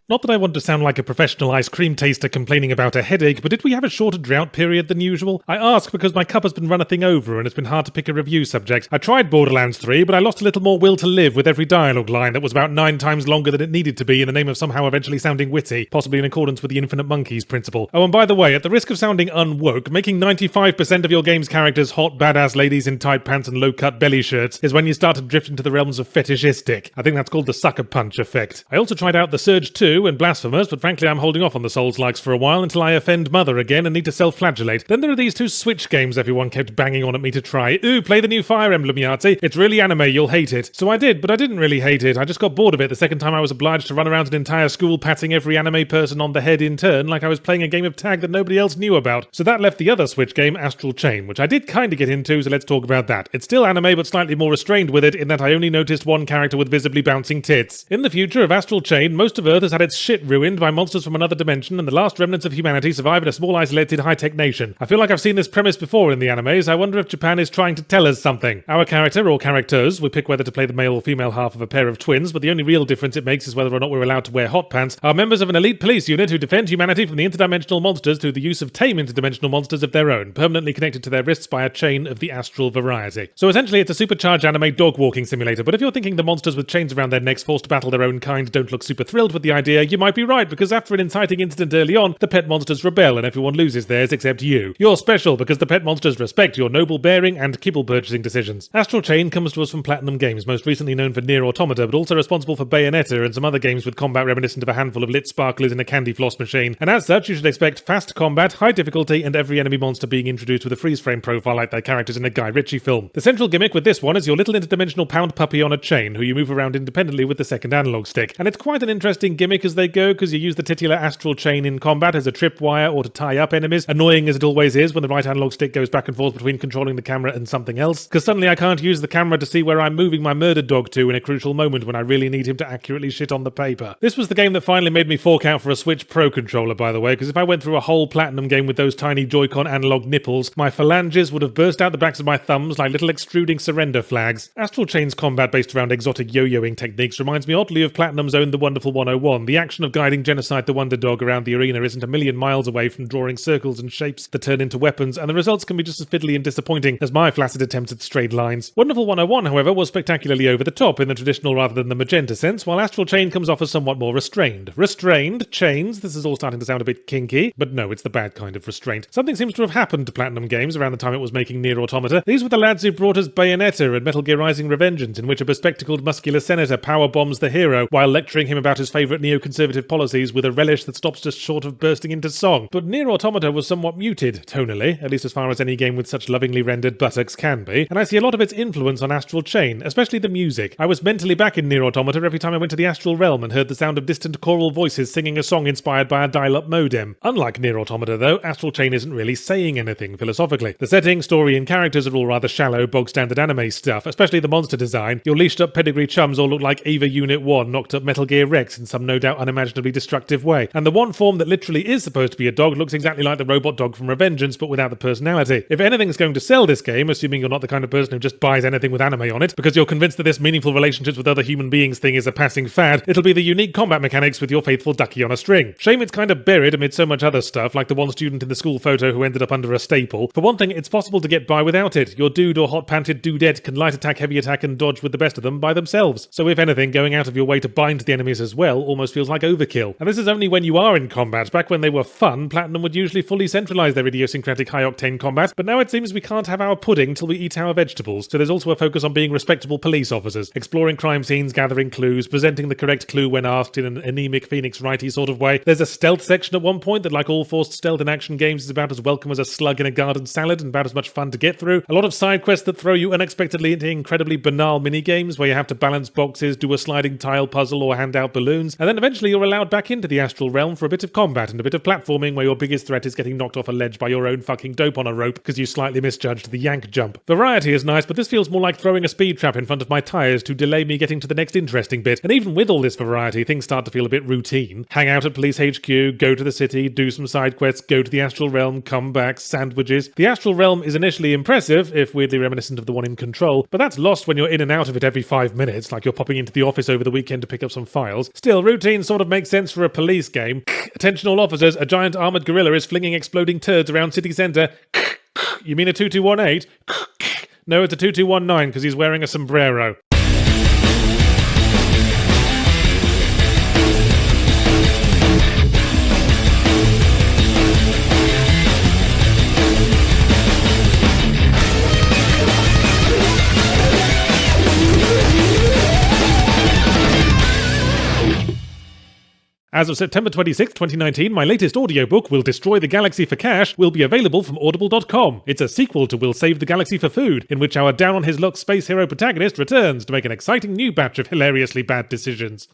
Not that I want to sound like a professional ice cream taster complaining about a headache, but did we have a shorter drought period than usual? I ask because my cup has been running over and it's been hard to pick a review subject. I tried Borderlands 3, but I lost a little more will to live with every dialogue line that was about 9 times longer than it needed to be in the name of somehow eventually sounding witty, possibly in accordance with the infinite monkeys principle. Oh, and by the way, at the risk of sounding unwoke, making 95% of your game's characters hot badass ladies in tight pants and low-cut belly shirts is when you start to drift into the realms of fetishistic. I think that's called the sucker punch effect. I also tried out The Surge 2 and Blasphemous, but frankly I'm holding off on the Souls-likes for a while until I offend Mother again and need to self-flagellate. Then there are these 2 Switch games everyone kept banging on at me to try. Ooh, play the new Fire Emblem, Yahtzee. It's really anime, you'll hate it. So I did, but I didn't really hate it. I just got bored of it the second time I was obliged to run around an entire school patting every anime person on the head in turn like I was playing a game of tag that nobody else knew about. So that left the other Switch game, Astral Chain, which I did kinda get into, so let's talk about that. It's still anime, but slightly more restrained with it in that I only noticed one character with visibly bouncing tits. In the future of Astral Chain, most of Earth has had its shit ruined by monsters from another dimension, and the last remnants of humanity survive in a small isolated high-tech nation. I feel like I've seen this premise before in the animes. I wonder if Japan is trying to tell us something. Our character, or characters, we pick whether to play the male or female half of a pair of twins, but the only real difference it makes is whether or not we're allowed to wear hot pants, are members of an elite police unit who defend humanity from the interdimensional monsters through the use of tame interdimensional monsters of their own, permanently connected to their wrists by a chain of the astral variety. So essentially it's a supercharged anime dog walking simulator, but if you're thinking the monsters with chains around their necks forced to battle their own kind don't look super thrilled with the idea, you might be right, because after an inciting incident early on, the pet monsters rebel and everyone loses theirs except you. You're special because the pet monsters respect your noble bearing and kibble purchasing decisions. Astral Chain comes to us from Platinum Games, most recently known for Nier Automata, but also responsible for Bayonetta and some other games with combat reminiscent of a handful of lit sparklers in a candy floss machine. And as such, you should expect fast combat, high difficulty, and every enemy monster being introduced with a freeze frame profile like their characters in a Guy Ritchie film. The central gimmick with this one is your little interdimensional pound puppy on a chain, who you move around independently with the second analog stick. And it's quite an interesting gimmick as they go, because you use the titular Astral Chain in combat as a tripwire or to tie up enemies, annoying as it always is when the right analog stick goes back and forth between controlling the camera and something else, because suddenly I can't use the camera to see where I'm moving my murder dog to in a crucial moment when I really need him to accurately shit on the paper. This was the game that finally made me fork out for a Switch Pro controller, by the way, because if I went through a whole Platinum game with those tiny Joy-Con analog nipples, my phalanges would have burst out the backs of my thumbs like little extruding surrender flags. Astral Chain's combat based around exotic yo-yoing techniques reminds me oddly of Platinum's own The Wonderful 101. The action of guiding Genocide the Wonder Dog around the arena isn't a million miles away from drawing circles and shapes that turn into weapons, and the results can be just as fiddly and disappointing as my flaccid attempts at straight lines. Wonderful 101, however, was spectacularly over the top in the traditional rather than the magenta sense, while Astral Chain comes off as somewhat more restrained. Restrained, chains, this is all starting to sound a bit kinky, but no, it's the bad kind of restraint. Something seems to have happened to Platinum Games around the time it was making Nier Automata. These were the lads who brought us Bayonetta and Metal Gear Rising Revengeance, in which a bespectacled muscular senator power bombs the hero while lecturing him about his favourite neoconservative policies with a relish that stops just short of bursting into song. But Nier Automata was somewhat muted, tonally, at least as far as any game with such lovingly rendered buttocks can be, and I see a lot of its influence on Astral Chain, especially the music. I was mentally back in Nier Automata every time I went to the Astral Realm and heard the sound of distant choral voices singing a song inspired by a dial-up modem. Unlike Nier Automata though, Astral Chain isn't really saying anything philosophically. The setting, story and characters are all rather shallow, bog-standard anime stuff, especially the monster design. Your leashed-up pedigree chums all look like Eva Unit 1 knocked up Metal Gear Rex in some no doubt unimaginably destructive way, and the one form that literally is supposed to be a dog looks exactly like the robot dog from Revengeance but without the personality. If anything's going to sell this game, assuming you're not the kind of person who just buys anything with anime on it, because you're convinced that this meaningful relationships with other human beings thing is a passing fad, it'll be the unique combat mechanics with your faithful ducky on a string. Shame it's kind of buried amid so much other stuff, like the one student in the school photo who ended up under a staple. For one thing, it's possible to get by without it. Your dude or hot-panted dudette can light attack, heavy attack and dodge with the best of them by themselves. So if anything, going out of your way to bind the enemies as well almost feels like overkill. And this is only when you are in combat. Back when they were fun, Platinum would usually fully centralise their idiosyncratic high-octane combat, but now it seems we can't have our pudding till we eat our vegetables, so there's also a focus on being respectable police officers, exploring crime scenes, gathering clues, presenting the correct clue when asked in an anemic Phoenix Wrighty sort of way. There's a stealth section at one point that, like all forced stealth in action games, is about as welcome as a slug in a garden salad and about as much fun to get through. A lot of side quests that throw you unexpectedly into incredibly banal mini-games where you have to balance boxes, do a sliding tile puzzle or hand out balloons, and then eventually you're allowed back into the Astral Realm for a bit of combat and a bit of platforming where your biggest threat is getting knocked off a ledge by your own fucking dope on a rope because you slightly misjudged the yank jump. Variety is nice, but this feels more like throwing a speed trap in front of my tyres to delay me getting to the next interesting bit. And even with all this variety, things start to feel a bit routine. Hang out at police HQ, go to the city, do some side quests, go to the Astral Realm, come back, sandwiches. The Astral Realm is initially impressive, if weirdly reminiscent of the one in Control, but that's lost when you're in and out of it every 5 minutes, like you're popping into the office over the weekend to pick up some files. Still, routine Chain sort of makes sense for a police game. Attention all officers, a giant armored gorilla is flinging exploding turds around city centre. You mean a 2218? No, it's a 2219 because he's wearing a sombrero. As of September 26, 2019, my latest audiobook, We'll Destroy the Galaxy for Cash, will be available from audible.com. It's a sequel to We'll Save the Galaxy for Food, in which our down-on-his-luck space hero protagonist returns to make an exciting new batch of hilariously bad decisions.